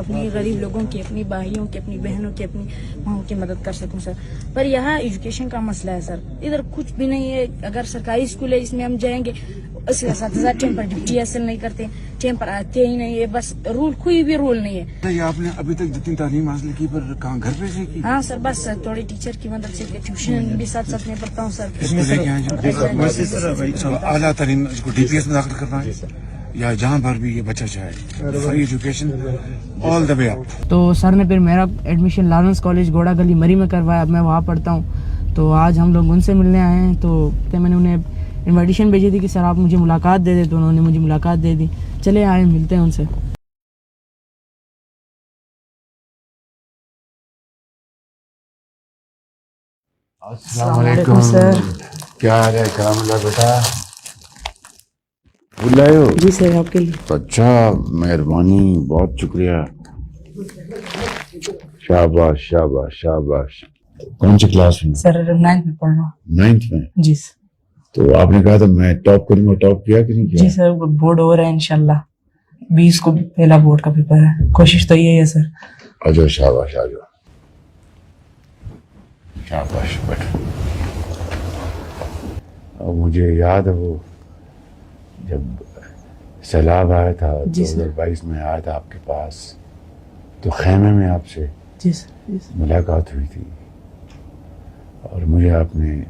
اپنی غریب لوگوں کی، اپنی بھائیوں کی، اپنی بہنوں کی، اپنی ماؤں کی مدد کر سکوں سر. پر یہاں ایجوکیشن کا مسئلہ ہے سر، ادھر کچھ بھی نہیں ہے. اگر سرکاری اسکول ہے اس میں ہم جائیں گے، اساتذہ ٹائم پر ڈیوٹی حاصل نہیں کرتے، ٹائم پر آتے ہی نہیں ہے. بس رول کوئی بھی رول نہیں ہے. یہ آپ نے ابھی تک جتنی تعلیم حاصل کی پر کہاں گھر پہ سے کی؟ ہاں سر، بس تھوڑی ٹیچر کی مدد سے ٹیوشن بھی ساتھ ساتھ میں پڑھتا ہوں سر. اعلیٰ تعلیم اس کو ڈی پی ایس میں داخل کرنا ہے یا جہاں پر بھی یہ بچہ چاہے، فری ایجوکیشن آل دا وے اپ. تو سر نے پھر میرا ایڈمیشن لارنس کالج گھوڑا گلی مری میں کروایا. اب میں وہاں پڑھتا ہوں. تو آج ہم لوگ ان سے ملنے آئے ہیں. تو میں نے انہیں انویٹیشن بھیجی تھی کہ سر آپ مجھے ملاقات دے دیں، تو انہوں نے مجھے ملاقات دے دی. چلے آئے ملتے ہیں ان سے. السلام علیکم سر. کیا حال ہے؟ کرام اللہ بیٹا بھول رہے ہو؟ جی سر، آپ کے لیے. اچھا، مہربانی، بہت شکریہ. شاباش شاباش شاباش. کون سی کلاس میں؟ سر 9th میں پڑھ رہا ہوں. 9th میں؟ جی سر. تو آپ نے کہا تھا میں ٹاپ کروں گا، ٹاپ کیا کہ نہیں کیا؟ جی سر، بورڈ ہو رہا ہے انشاءاللہ. 20 کو پہلا بورڈ کا پیپر ہے. کوشش تو یہی ہے سر. آجو شاباش، آجو شاباش بیٹا. اور مجھے یاد ہے وہ جب سیلاب آیا تھا 2022 میں آیا تھا آپ کے پاس، تو خیمے میں آپ سے جی سر ملاقات ہوئی تھی. اور مجھے آپ نے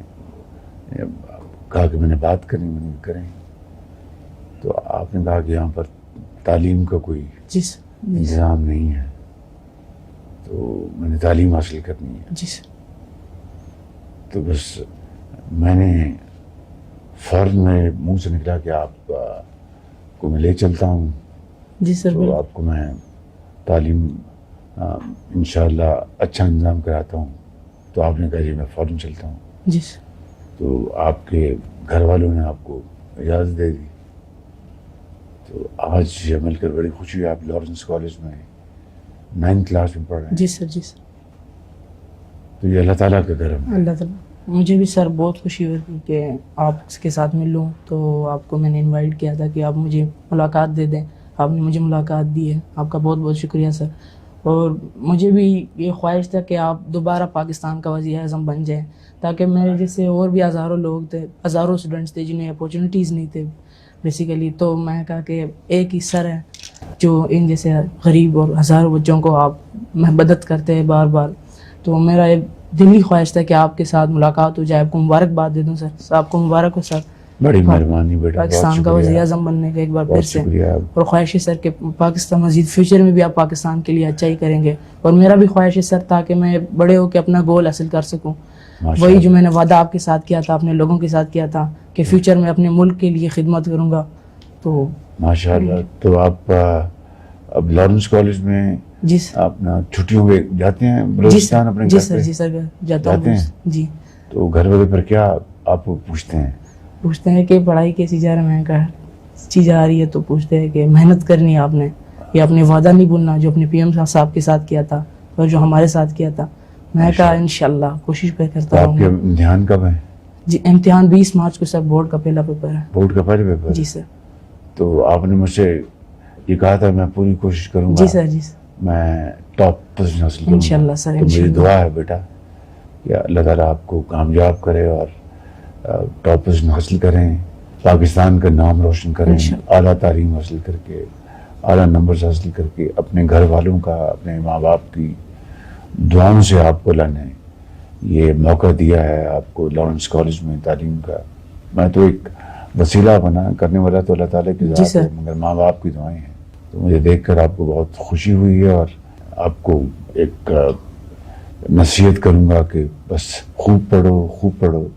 کہا کہ میں نے بات کریں. تو آپ نے کہا کہ یہاں پر تعلیم کا کوئی انتظام نہیں ہے، تو میں نے تعلیم حاصل کرنی ہے. جی سر. تو بس میں نے فوراً میرے منہ سے نکلا کہ آپ کو میں لے چلتا ہوں. جی سر. تو آپ کو میں تعلیم انشاءاللہ اچھا انتظام کراتا ہوں. تو آپ نے کہا جی میں فوراً چلتا ہوں. جی سر. تو آپ کے گھر والوں نے آپ کو اجازت دے دی. تو آج یہ مل کر بڑی خوشی ہوئی. آپ لارنس کالج میں 9th کلاس میں پڑھ رہے ہیں. جی سر. جی سر. تو یہ اللہ تعالیٰ کا کرم ہے. اللہ تعالیٰ. مجھے بھی سر بہت خوشی ہوئی کہ آپ کے ساتھ مل لوں. تو آپ کو میں نے انوائٹ کیا تھا کہ آپ مجھے ملاقات دے دیں. آپ نے مجھے ملاقات دی ہے. آپ کا بہت بہت شکریہ سر. اور مجھے بھی یہ خواہش تھا کہ آپ دوبارہ پاکستان کا وزیر اعظم بن جائیں، تاکہ میرے جیسے اور بھی ہزاروں لوگ تھے، ہزاروں اسٹوڈنٹس تھے جنہیں اپورچونیٹیز نہیں تھے بیسیکلی. تو میں کہا کہ ایک ہی سر ہے جو ان جیسے غریب اور ہزاروں بچوں کو آپ مدد کرتے ہیں بار بار. تو میرا ایک دلی خواہش تھا کہ آپ کے ساتھ ملاقات ہو جائے. آپ کو مبارکباد دے دوں سر. آپ کو مبارک ہو سر. بڑی مہربانی بیٹا، پاکستان کا وزیر اعظم بننے کا ایک بار پھر سے. شکریہ. اور خواہش ہے سر کہ پاکستان مزید فیوچر میں بھی آپ پاکستان کے لیے اچھائی کریں گے. اور میرا بھی خواہش ہے سر تاکہ میں بڑے ہو کے اپنا گول حاصل کر سکوں. وہی جو میں نے وعدہ آپ کے ساتھ کیا تھا، اپنے لوگوں کے ساتھ کیا تھا کہ فیوچر میں اپنے ملک کے لیے خدمت کروں گا. تو ماشاء اللہ. تو آپ اب لارنس کالج میں جی سر. اپنا چھٹیوں میں جاتے ہیں بلوچستان اپنے جی گھر سر. پہ؟ جی سر جاتا ہوں. جی. تو گھر والے پھر کیا آپ پوچھتے ہیں کہ پڑھائی کیسی جا رہی ہے؟ میں کہا اچھی جا رہی ہے. تو پوچھتے ہیں کہ محنت کرنی ہے آپ نے، یا اپنے وعدہ نہیں بھولنا جو اپنے پی ایم صاحب کے ساتھ کیا تھا اور جو ہمارے ساتھ کیا تھا. میں کہا انشاءاللہ کوشش پہ کرتا تو ہوں. آپ کے امتحان کب ہیں؟ جی امتحان 20 مارچ کو سر، بورڈ کا پہلا پیپر ہے. بورڈ کا پہلا پیپر؟ جی سر. تو آپ نے مجھ سے یہ کہا تھا میں پوری کوشش کروں گا. جی سر. جی سر. میں ٹاپ پوزیشن حاصل کروں گا انشاءاللہ سر. تو میری دعا ہے بیٹا کہ اللہ تعالیٰ آپ کو کامیاب کرے اور ٹاپ پوزیشن حاصل کریں، پاکستان کا نام روشن کریں، اعلیٰ تعلیم حاصل کر کے، اعلیٰ نمبرز حاصل کر کے، اپنے گھر والوں کا، اپنے ماں باپ کی دعاؤں سے آپ کو اللہ نے یہ موقع دیا ہے آپ کو لارنس کالج میں تعلیم کا. میں تو ایک وسیلہ بنا، کرنے والا تو اللہ تعالیٰ کی ذات ہے، مگر ماں باپ کی دعائیں ہیں. تو مجھے دیکھ کر آپ کو بہت خوشی ہوئی ہے. اور آپ کو ایک نصیحت کروں گا کہ بس خوب پڑھو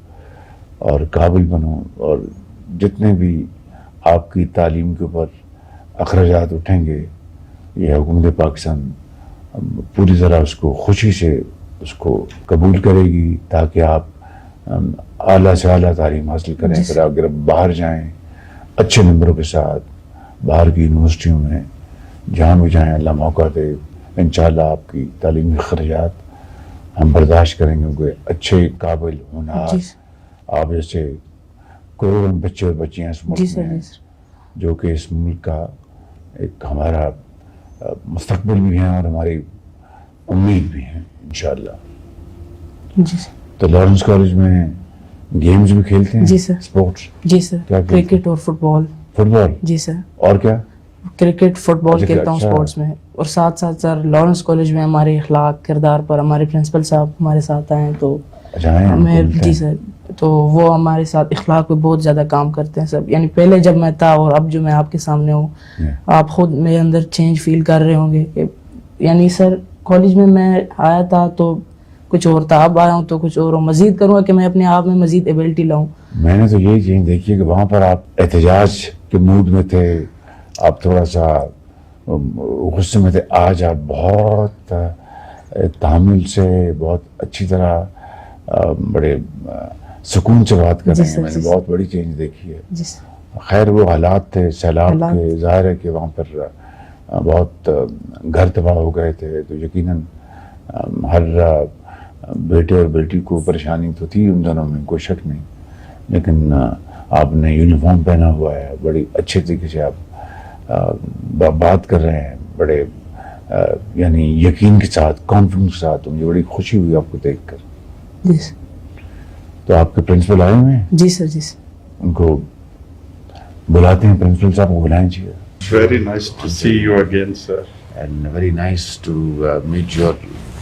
اور قابل بنو. اور جتنے بھی آپ کی تعلیم کے اوپر اخراجات اٹھیں گے، یہ حکومت پاکستان پوری طرح اس کو خوشی سے اس کو قبول کرے گی، تاکہ آپ اعلیٰ سے اعلیٰ تعلیم حاصل کریں. پھر اگر باہر جائیں اچھے نمبروں کے ساتھ، باہر کی یونیورسٹیوں میں جہاں بھی جائیں اللہ موقع دے، انشاءاللہ آپ کی تعلیمی خرچات ہم برداشت کریں گے. کہ اچھے قابل ہونہار آپ جیسے کروڑوں بچے اور بچیاں اس ملک میں ہیں، جو کہ اس ملک کا ایک ہمارا مستقبل بھی ہیں اور ہماری امید بھی ہیں انشاءاللہ. جی سر. تو لارنس کالج میں گیمز بھی کھیلتے ہیں؟ جی سر. اسپورٹس؟ جی سر. کیا کھیلتے ہیں؟ کرکٹ اور فٹ بال. فٹ بال؟ جی سر. اور کیا؟ کرکٹ فٹ بال اچھا، کھیلتا ہوں اچھا. اسپورٹس میں. اور ساتھ ساتھ سر لارنس کالج میں ہمارے اخلاق کردار پر ہمارے پرنسپل صاحب ہمارے ساتھ آئے ہیں تو اچھا ہیں ہمیں. جی سر. تو وہ ہمارے ساتھ اخلاق پہ بہت زیادہ کام کرتے ہیں سب. یعنی پہلے جب میں تھا اور اب جو میں آپ کے سامنے ہوں, آپ خود میرے اندر چینج فیل کر رہے ہوں گے کہ یعنی سر کالج میں آیا تھا تو کچھ اور تھا, اب آیا ہوں تو کچھ اور ہوں. مزید کروں گا کہ میں اپنے آپ میں مزید ایبلٹی لاؤں. میں نے تو یہی چیز دیکھی ہے کہ وہاں پر آپ احتجاج کے موڈ میں تھے, آپ تھوڑا سا غصے میں تھے. آج آپ بہت تحمل سے, بہت اچھی طرح, بڑے سکون سے بات کر رہے ہیں. میں نے بہت بڑی چینج دیکھی ہے. جی سر. خیر وہ حالات تھے سیلاب کے, ظاہر ہے کہ وہاں پر بہت گھر تباہ ہو گئے تھے, تو یقیناً ہر بیٹے اور بیٹی کو پریشانی تو تھی ان دونوں میں, کوئی شک نہیں. لیکن آپ نے یونیفارم پہنا ہوا ہے, بڑی اچھے طریقے سے آپ بات کر رہے ہیں, بڑے یعنی یقین کے ساتھ, کانفیڈنس کے ساتھ. مجھے بڑی خوشی ہوئی آپ کو دیکھ کر. جی سر. تو آپ کے پرنسپل آئے ہوئے ہیں؟ جی سر. جی سر. ان کو بلاتے ہیں, پرنسپل صاحب کو بلائیں. چاہیے. Very nice to see you again, sir. And very nice to meet your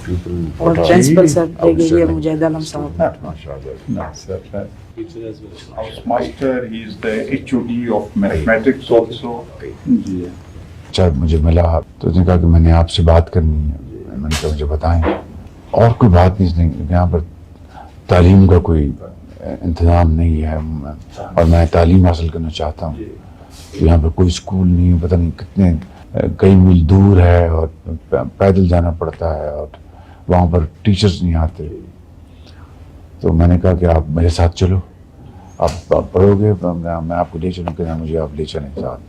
people. اور پرنسپل سر دیکھ لیجیے مجاہد عالم صاحب. No, sir. Our master, he is the HOD of mathematics also. جی. اچھا مجھے ملا تو اس نے کہا کہ میں نے آپ سے بات کرنی ہے. میں نے کہا مجھے بتائیں. اور کوئی بات نہیں, یہاں پر تعلیم کا کوئی انتظام نہیں ہے اور میں تعلیم حاصل کرنا چاہتا ہوں. یہاں پر کوئی اسکول نہیں, پتہ نہیں کتنے کئی میل دور ہے اور پیدل جانا پڑتا ہے, اور وہاں پر ٹیچرز نہیں آتے. تو میں نے کہا کہ آپ میرے ساتھ چلو, آپ پڑھو گے, میں آپ کو لے چلوں. کہ مجھے آپ لے چلیں ساتھ.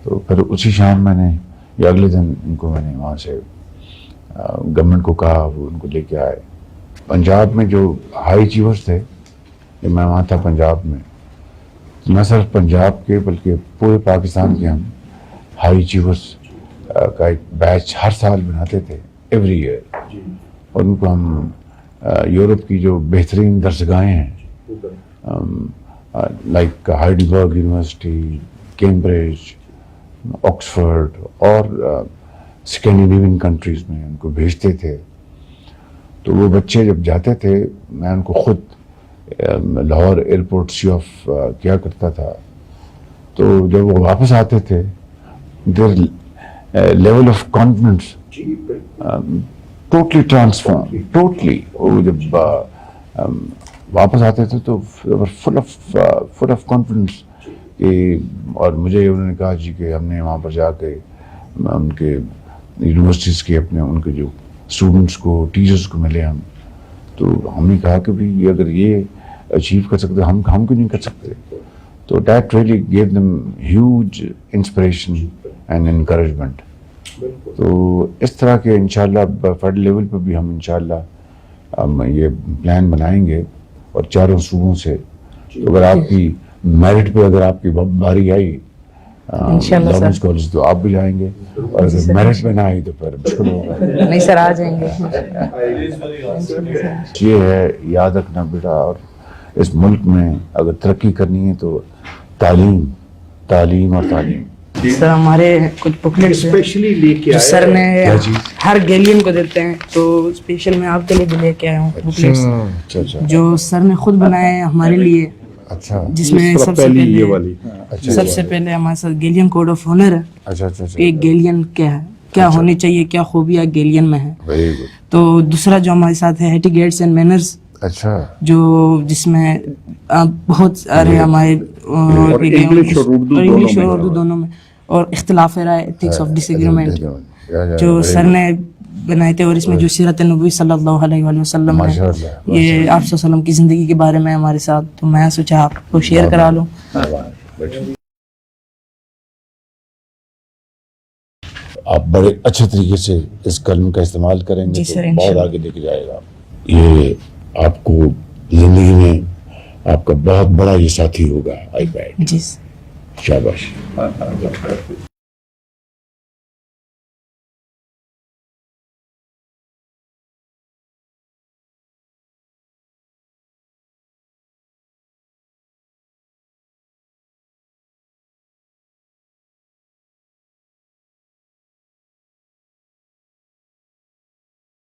تو پھر اسی شام میں نے یا اگلے دن ان کو میں نے وہاں سے گورنمنٹ کو کہا, وہ ان کو لے کے آئے. پنجاب میں جو ہائی اچیورز تھے, میں وہاں تھا پنجاب میں, نہ صرف پنجاب کے بلکہ پورے پاکستان کے ہم ہائی اچیورز کا ایک بیچ ہر سال بناتے تھے, ایوری ایئر. اور ان کو ہم یورپ کی جو بہترین درسگاہیں ہیں, like Heidelberg university, Cambridge, Oxford اور اسکینڈینیوین کنٹریز میں ان کو بھیجتے تھے. تو وہ بچے جب جاتے تھے, میں ان کو خود لاہور ایئرپورٹ سی آف کیا کرتا تھا. تو جب وہ واپس آتے تھے, their level of confidence totally transform, totally. وہ جب واپس آتے تھے تو فل آف کانفیڈنس. اور مجھے انہوں نے کہا جی کہ ہم نے وہاں پر جا کے ان کے یونیورسٹیز کے اپنے ان کے جو اسٹوڈنٹس کو, ٹیچرس کو ملے ہم. تو ہم نے کہا کہ بھائی اگر یہ اچیو کر سکتے ہم کیوں نہیں کر سکتے. تو that really give them huge inspiration and encouragement. تو اس طرح کے انشاءاللہ فیڈرل لیول پہ بھی ہم انشاءاللہ ہم یہ پلان بنائیں گے, اور چاروں صوبوں سے. تو اگر آپ کی میرٹ پہ اگر آپ کی باری آئی لارنس کالج تو آپ بھی جائیں گے, اور اگر میرٹ پہ نہ آئی تو پھر مشکل ہوگا. نہیں سر, آ جائیں گے. یہ ہے یاد رکھنا بیٹا, اور اس ملک میں اگر ترقی کرنی ہے تو تعلیم, تعلیم اور تعلیم. سر ہمارے کچھ بکلیٹس جو سر نے ہر گیلین کو دیتے ہیں, تو اسپیشل میں آپ کے لیے بھی لے کے آیا ہوں بکلیٹس جو سر نے خود بنائے ہیں ہمارے لیے. اچھا, جس میں سب سے پہلے ہمارے ساتھ گیلین کوڈ آف آنر ہے. اچھا, ایک گیلین کیا ہے, کیا ہونی چاہیے, کیا خوبیاں گیلین میں ہے. تو دوسرا جو ہمارے ساتھ ہے ایٹیکیٹس اینڈ مینرز, اچھا, جو جس میں بہت سارے ہمارے انگلش اور اردو دونوں میں, اور اختلاف رائے, ایتھکس آف ڈس ایگریمنٹ جو سر نے بنائے تھے. اور اس میں جو سیرت نبوی صلی اللہ علیہ وآلہ وسلم ہے, یہ آپ صلی اللہ علیہ وسلم کی زندگی کے بارے میں ہمارے ساتھ. تو میں سوچا آپ کو شیئر کرا لوں. آپ بڑے اچھے طریقے سے اس کلم کا استعمال کریں گے تو بہت آگے لے کے جائے گا. یہ آپ کو زندگی میں آپ کا بہت بڑا یہ ساتھی ہوگا, آئی پیڈ. جی شاباش.